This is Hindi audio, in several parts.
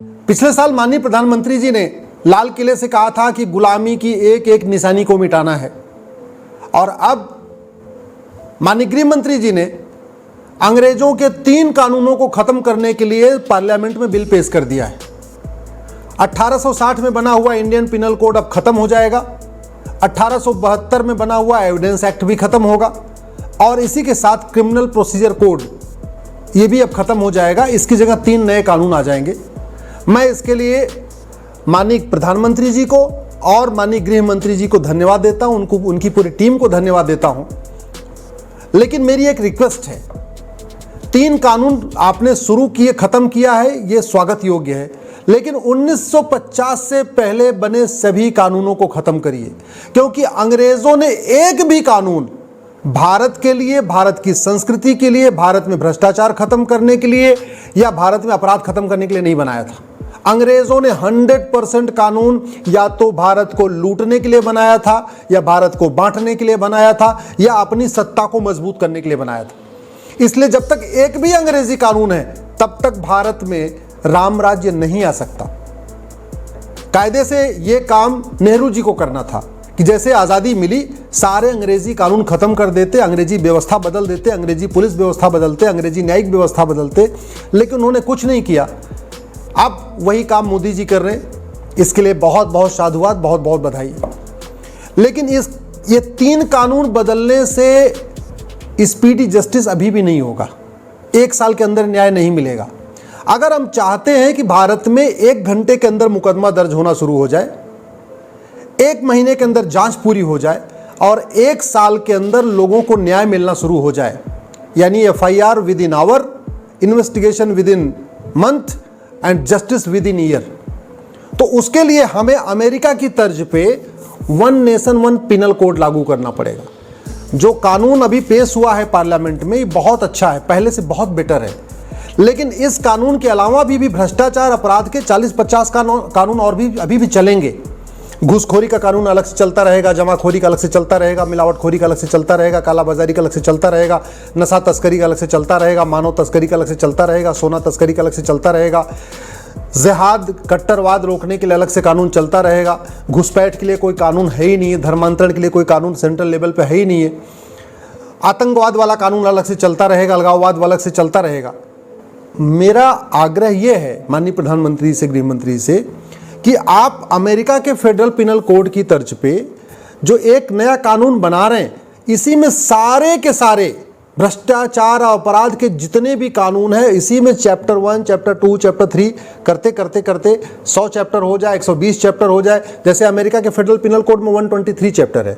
पिछले साल माननीय प्रधानमंत्री जी ने लाल किले से कहा था कि गुलामी की एक एक निशानी को मिटाना है, और अब माननीय गृह मंत्री जी ने अंग्रेजों के 3 कानूनों को खत्म करने के लिए पार्लियामेंट में बिल पेश कर दिया है। 1860 में बना हुआ इंडियन पिनल कोड अब खत्म हो जाएगा, 1872 में बना हुआ एविडेंस एक्ट भी खत्म होगा, और इसी के साथ क्रिमिनल प्रोसीजर कोड ये भी अब खत्म हो जाएगा। इसकी जगह 3 नए कानून आ जाएंगे। मैं इसके लिए माननीय प्रधानमंत्री जी को और माननीय गृह मंत्री जी को धन्यवाद देता हूं, उनकी पूरी टीम को धन्यवाद देता हूं। लेकिन मेरी एक रिक्वेस्ट है, 3 कानून आपने शुरू किए, खत्म किया है, ये स्वागत योग्य है, लेकिन 1950 से पहले बने सभी कानूनों को खत्म करिए, क्योंकि अंग्रेजों ने एक भी कानून भारत के लिए, भारत की संस्कृति के लिए, भारत में भ्रष्टाचार खत्म करने के लिए या भारत में अपराध खत्म करने के लिए नहीं बनाया था। अंग्रेजों ने 100% कानून या तो भारत को लूटने के लिए बनाया था, या भारत को बांटने के लिए बनाया था, या अपनी सत्ता को मजबूत करने के लिए बनाया था। इसलिए जब तक एक भी अंग्रेजी कानून है तब तक भारत में राम राज्य नहीं आ सकता। कायदे से यह काम नेहरू जी को करना था कि जैसे आज़ादी मिली सारे अंग्रेजी कानून खत्म कर देते, अंग्रेजी व्यवस्था बदल देते, अंग्रेजी पुलिस व्यवस्था बदलते, अंग्रेजी न्यायिक व्यवस्था बदलते, लेकिन उन्होंने कुछ नहीं किया। अब वही काम मोदी जी कर रहे हैं, इसके लिए बहुत बहुत साधुवाद, बहुत बहुत बधाई। लेकिन ये 3 कानून बदलने से स्पीडी जस्टिस अभी भी नहीं होगा, 1 साल के अंदर न्याय नहीं मिलेगा। अगर हम चाहते हैं कि भारत में 1 घंटे के अंदर मुकदमा दर्ज होना शुरू हो जाए, 1 महीने के अंदर जांच पूरी हो जाए, और 1 साल के अंदर लोगों को न्याय मिलना शुरू हो जाए, यानी FIR within hour, investigation within month and justice within year, तो उसके लिए हमें अमेरिका की तर्ज पे 1 नेशन 1 पिनल कोड लागू करना पड़ेगा। जो कानून अभी पेश हुआ है पार्लियामेंट में, ये बहुत अच्छा है, पहले से बहुत बेटर है, लेकिन इस कानून के अलावा भी भ्रष्टाचार अपराध के 40-50 कानून और भी अभी भी चलेंगे। घूसखोरी का कानून अलग से चलता रहेगा, जमाखोरी का अलग से चलता रहेगा, मिलावटखोरी का अलग से चलता रहेगा, कालाबाजारी का अलग से चलता रहेगा, नशा तस्करी का अलग से चलता रहेगा, मानव तस्करी का अलग से चलता रहेगा, सोना तस्करी का अलग से चलता रहेगा, जिहाद कट्टरवाद रोकने के लिए अलग से कानून चलता रहेगा, घुसपैठ के लिए कोई कानून है ही नहीं है, धर्मांतरण के लिए कोई कानून सेंट्रल लेवल पे है ही नहीं है, आतंकवाद वाला कानून अलग से चलता रहेगा, अलगाववाद वाला अलग से चलता रहेगा। मेरा आग्रह यह है माननीय प्रधानमंत्री से, गृह मंत्री से, कि आप अमेरिका के फेडरल पिनल कोड की तर्ज पे जो एक नया कानून बना रहे हैं, इसी में सारे के सारे भ्रष्टाचार और अपराध के जितने भी कानून हैं, इसी में चैप्टर 1, चैप्टर 2, चैप्टर 3 करते करते करते 100 चैप्टर हो जाए, 120 चैप्टर हो जाए। जैसे अमेरिका के फेडरल पिनल कोड में 123 चैप्टर है,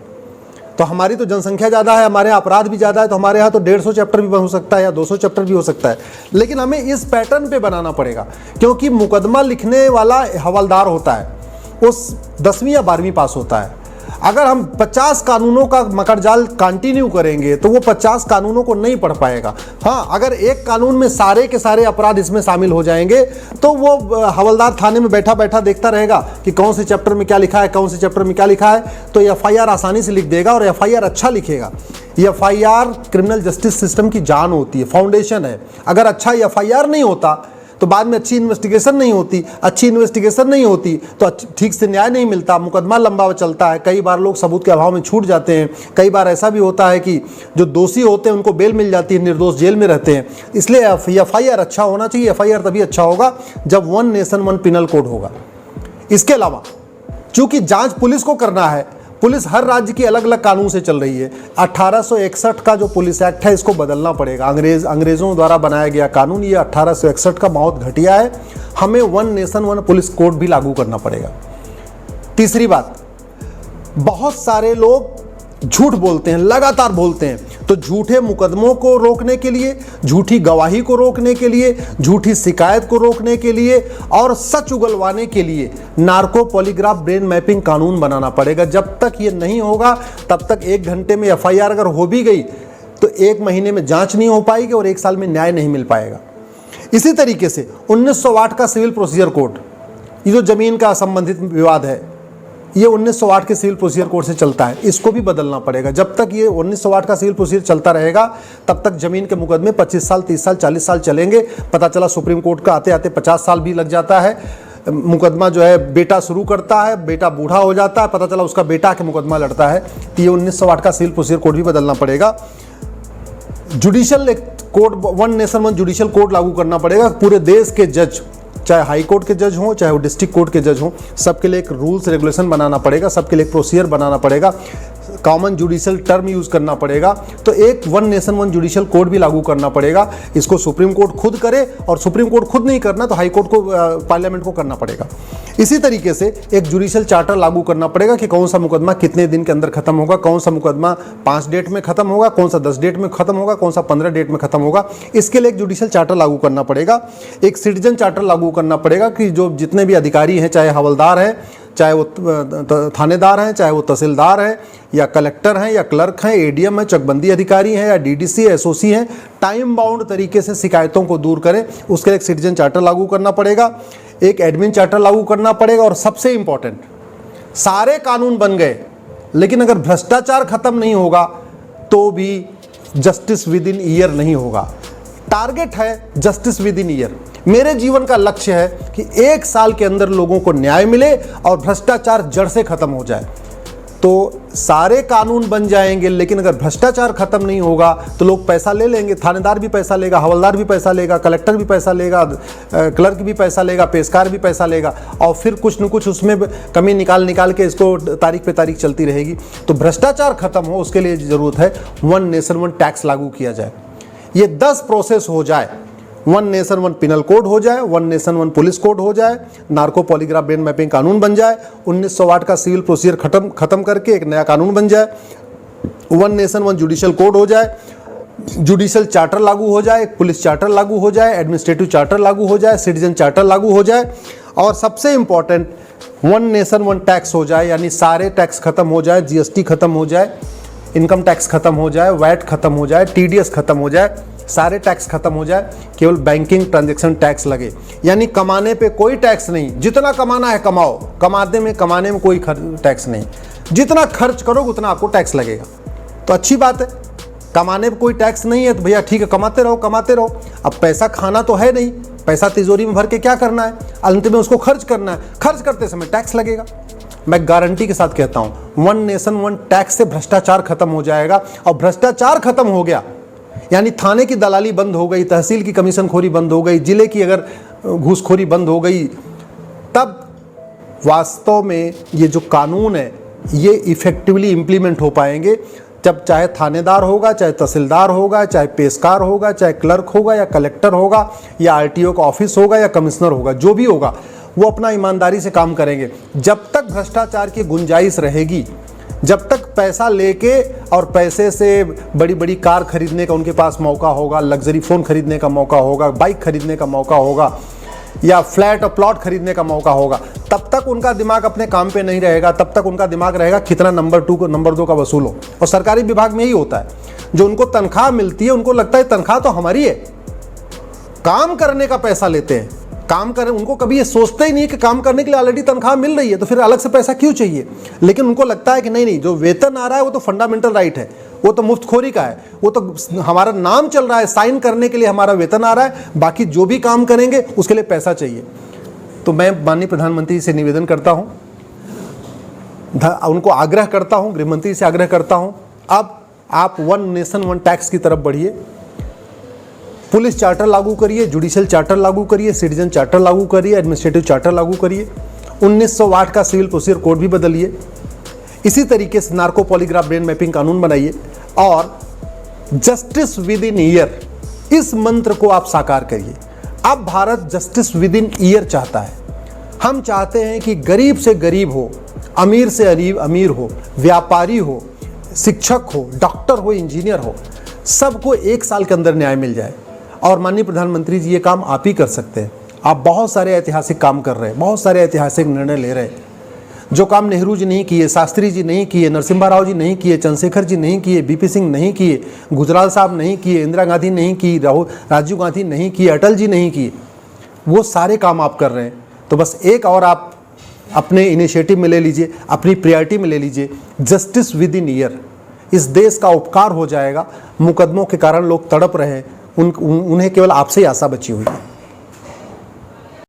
तो हमारी तो जनसंख्या ज़्यादा है, हमारे यहाँ अपराध भी ज़्यादा है, तो हमारे यहाँ तो 150 चैप्टर भी हो सकता है या 200 चैप्टर भी हो सकता है। लेकिन हमें इस पैटर्न पे बनाना पड़ेगा, क्योंकि मुकदमा लिखने वाला हवलदार होता है, उस 10वीं या 12वीं पास होता है। अगर हम 50 कानूनों का मकड़जाल कंटिन्यू करेंगे तो वो 50 कानूनों को नहीं पढ़ पाएगा। हाँ, अगर एक कानून में सारे के सारे अपराध इसमें शामिल हो जाएंगे तो वो हवलदार थाने में बैठा बैठा देखता रहेगा कि कौन से चैप्टर में क्या लिखा है, कौन से चैप्टर में क्या लिखा है, तो FIR आसानी से लिख देगा, और FIR अच्छा लिखेगा। FIR क्रिमिनल जस्टिस सिस्टम की जान होती है, फाउंडेशन है। अगर अच्छा FIR नहीं होता तो बाद में अच्छी इन्वेस्टिगेशन नहीं होती, अच्छी इन्वेस्टिगेशन नहीं होती तो ठीक से न्याय नहीं मिलता, मुकदमा लंबा चलता है, कई बार लोग सबूत के अभाव में छूट जाते हैं, कई बार ऐसा भी होता है कि जो दोषी होते हैं उनको बेल मिल जाती है, निर्दोष जेल में रहते हैं। इसलिए FIR अच्छा होना चाहिए। FIR तभी अच्छा होगा जब 1 नेशन 1 पिनल कोड होगा। इसके अलावा चूंकि जांच पुलिस को करना है, पुलिस हर राज्य की अलग अलग कानून से चल रही है। 1861 का जो पुलिस एक्ट है, इसको बदलना पड़ेगा। अंग्रेजों द्वारा बनाया गया कानून, ये 1861 का बहुत घटिया है, हमें 1 नेशन 1 पुलिस कोड भी लागू करना पड़ेगा। तीसरी बात, बहुत सारे लोग झूठ बोलते हैं, लगातार बोलते हैं, तो झूठे मुकदमों को रोकने के लिए, झूठी गवाही को रोकने के लिए, झूठी शिकायत को रोकने के लिए और सच उगलवाने के लिए नार्को पॉलीग्राफ ब्रेन मैपिंग कानून बनाना पड़ेगा। जब तक ये नहीं होगा तब तक 1 घंटे में FIR अगर हो भी गई तो 1 महीने में जांच नहीं हो पाएगी और 1 साल में न्याय नहीं मिल पाएगा। इसी तरीके से 1908 का सिविल प्रोसीजर कोड, ये जो जमीन का संबंधित विवाद है, ये 1900 वाट के सिविल प्रोसीजर कोड से चलता है, इसको भी बदलना पड़ेगा। जब तक ये 1900 वाट का सिविल प्रोसीजर चलता रहेगा तब तक जमीन के मुकदमे 25 साल, 30 साल, 40 साल चलेंगे। पता चला सुप्रीम कोर्ट का आते आते 50 साल भी लग जाता है। मुकदमा जो है बेटा शुरू करता है, बेटा बूढ़ा हो जाता है, पता चला उसका बेटा के मुकदमा लड़ता है। तो ये 1900 वाट का सिविल प्रोसीजर कोड भी बदलना पड़ेगा। Judicial code, one nation one judicial code लागू करना पड़ेगा। पूरे देश के जज, चाहे हाई कोर्ट के जज हों, चाहे वो डिस्ट्रिक्ट कोर्ट के जज हों, सबके लिए एक रूल्स रेगुलेशन बनाना पड़ेगा, सबके लिए एक प्रोसीजर बनाना पड़ेगा, कॉमन जुडिशियल टर्म यूज़ करना पड़ेगा। तो एक one nation one judicial code भी लागू करना पड़ेगा। इसको सुप्रीम कोर्ट खुद करे, और सुप्रीम कोर्ट खुद नहीं करना तो हाई कोर्ट को, पार्लियामेंट को करना पड़ेगा। इसी तरीके से एक जुडिशियल चार्टर लागू करना पड़ेगा कि कौन सा मुकदमा कितने दिन के अंदर खत्म होगा, कौन सा मुकदमा 5 डेट में खत्म होगा, कौन सा 10 डेट में खत्म होगा, कौन सा 15 डेट में खत्म होगा। इसके लिए एक जुडिशियल चार्टर लागू करना पड़ेगा। एक सिटीजन चार्टर लागू करना पड़ेगा कि जो जितने भी अधिकारी हैं, चाहे हवलदार हैं, चाहे वो थानेदार हैं, चाहे वो तहसीलदार हैं या कलेक्टर हैं या क्लर्क हैं, एडीएम हैं, चकबंदी अधिकारी हैं या डीडीसी, एसओसी हैं, टाइम बाउंड तरीके से शिकायतों को दूर करें, उसके लिए एक सिटीजन चार्टर लागू करना पड़ेगा। एक एडमिन चार्टर लागू करना पड़ेगा। और सबसे इंपॉर्टेंट, सारे कानून बन गए लेकिन अगर भ्रष्टाचार खत्म नहीं होगा तो भी जस्टिस विद इन ईयर नहीं होगा। टारगेट है जस्टिस विद इन ईयर। मेरे जीवन का लक्ष्य है कि 1 साल के अंदर लोगों को न्याय मिले और भ्रष्टाचार जड़ से खत्म हो जाए। तो सारे कानून बन जाएंगे लेकिन अगर भ्रष्टाचार खत्म नहीं होगा तो लोग पैसा ले लेंगे। थानेदार भी पैसा लेगा, हवलदार भी पैसा लेगा, कलेक्टर भी पैसा लेगा, क्लर्क भी पैसा लेगा, पेशकार भी पैसा लेगा, और फिर कुछ न कुछ उसमें कमी निकाल के इसको तारीख पे तारीख चलती रहेगी। तो भ्रष्टाचार खत्म हो उसके लिए ज़रूरत है वन नेशन वन टैक्स लागू किया जाए। ये 10 प्रोसेस हो जाए, one nation one penal code हो जाए, one nation one police code हो जाए, नार्को पॉलीग्राफ ब्रेन मैपिंग कानून बन जाए, 1900 वाट का सिविल प्रोसीजर खत्म करके एक नया कानून बन जाए, one nation one judicial code हो जाए, जुडिशियल चार्टर लागू हो जाए, पुलिस चार्टर लागू हो जाए, एडमिनिस्ट्रेटिव चार्टर लागू हो जाए, सिटीजन चार्टर लागू हो जाए, और सबसे important one nation one tax हो जाए। यानी सारे टैक्स खत्म हो जाए, जीएसटी खत्म हो जाए, इनकम टैक्स खत्म हो जाए, वैट खत्म हो जाए, टीडीएस खत्म हो जाए, सारे टैक्स खत्म हो जाए, केवल बैंकिंग ट्रांजैक्शन टैक्स लगे। यानी कमाने पे कोई टैक्स नहीं, जितना कमाना है कमाओ, कमाने में कोई टैक्स नहीं, जितना खर्च करोगे उतना आपको टैक्स लगेगा। तो अच्छी बात है, कमाने पे कोई टैक्स नहीं है तो भैया ठीक है, कमाते रहो। अब पैसा खाना तो है नहीं, पैसा तिजोरी में भर के क्या करना है, अंत में उसको खर्च करना है, खर्च करते समय टैक्स लगेगा। मैं गारंटी के साथ कहता हूं वन नेशन वन टैक्स से भ्रष्टाचार खत्म हो जाएगा। और भ्रष्टाचार खत्म हो गया यानी थाने की दलाली बंद हो गई, तहसील की कमीशनखोरी बंद हो गई, जिले की अगर घूसखोरी बंद हो गई, तब वास्तव में ये जो कानून है ये इफेक्टिवली इम्प्लीमेंट हो पाएंगे। जब चाहे थानेदार होगा, चाहे तहसीलदार होगा, चाहे पेशकार होगा, चाहे क्लर्क होगा या कलेक्टर होगा या आरटीओ का ऑफिस होगा या कमिश्नर होगा, जो भी होगा वो अपना ईमानदारी से काम करेंगे। जब तक भ्रष्टाचार की गुंजाइश रहेगी, जब तक पैसा लेके और पैसे से बड़ी बड़ी कार खरीदने का उनके पास मौका होगा, लग्जरी फ़ोन खरीदने का मौका होगा, बाइक खरीदने का मौका होगा या फ्लैट और प्लॉट खरीदने का मौका होगा, तब तक उनका दिमाग अपने काम पे नहीं रहेगा। तब तक उनका दिमाग रहेगा कितना नंबर 2 को नंबर 2 का वसूल हो। और सरकारी विभाग में यही होता है, जो उनको तनख्वाह मिलती है उनको लगता है तनख्वाह तो हमारी है, काम करने का पैसा लेते हैं, काम करें। उनको कभी ये सोचते ही नहीं कि काम करने के लिए ऑलरेडी तनख्वाह मिल रही है तो फिर अलग से पैसा क्यों चाहिए। लेकिन उनको लगता है कि नहीं, जो वेतन आ रहा है वो तो फंडामेंटल राइट है, वो तो मुफ्तखोरी का है, वो तो हमारा नाम चल रहा है, साइन करने के लिए हमारा वेतन आ रहा है, बाकी जो भी काम करेंगे उसके लिए पैसा चाहिए। तो मैं माननीय प्रधानमंत्री से निवेदन करता हूँ, उनको आग्रह करता हूँ, गृहमंत्री से आग्रह करता हूँ, अब आप वन नेशन वन टैक्स की तरफ बढ़िए। पुलिस चार्टर लागू करिए, जुडिशियल चार्टर लागू करिए, सिटीजन चार्टर लागू करिए, एडमिनिस्ट्रेटिव चार्टर लागू करिए, 1900 वाट का सिविल प्रोसीजर कोड भी बदलिए। इसी तरीके से नार्को पॉलीग्राफ ब्रेन मैपिंग कानून बनाइए और जस्टिस विद इन ईयर, इस मंत्र को आप साकार करिए। अब Bharat justice within year चाहता है। हम चाहते हैं कि गरीब से गरीब हो, अमीर से अमीर हो, व्यापारी हो, शिक्षक हो, डॉक्टर हो, इंजीनियर हो, सबको 1 साल के अंदर न्याय मिल जाए। और माननीय प्रधानमंत्री जी, ये काम आप ही कर सकते हैं। आप बहुत सारे ऐतिहासिक काम कर रहे हैं, बहुत सारे ऐतिहासिक निर्णय ले रहे हैं। जो काम नेहरू जी नहीं किए, शास्त्री जी नहीं किए, नरसिम्हा राव जी नहीं किए, चंद्रशेखर जी नहीं किए, बीपी सिंह नहीं किए, गुजराल साहब नहीं किए, इंदिरा गांधी नहीं की, राजीव गांधी नहीं किए, अटल जी नहीं किए, वो सारे काम आप कर रहे हैं। तो बस एक और आप अपने इनिशिएटिव में ले लीजिए, अपनी प्रायोरिटी में ले लीजिए। जस्टिस विद इन ईयर, इस देश का उपकार हो जाएगा। मुकदमों के कारण लोग तड़प रहे हैं, उन्हें केवल आपसे ही आशा बची हुई है।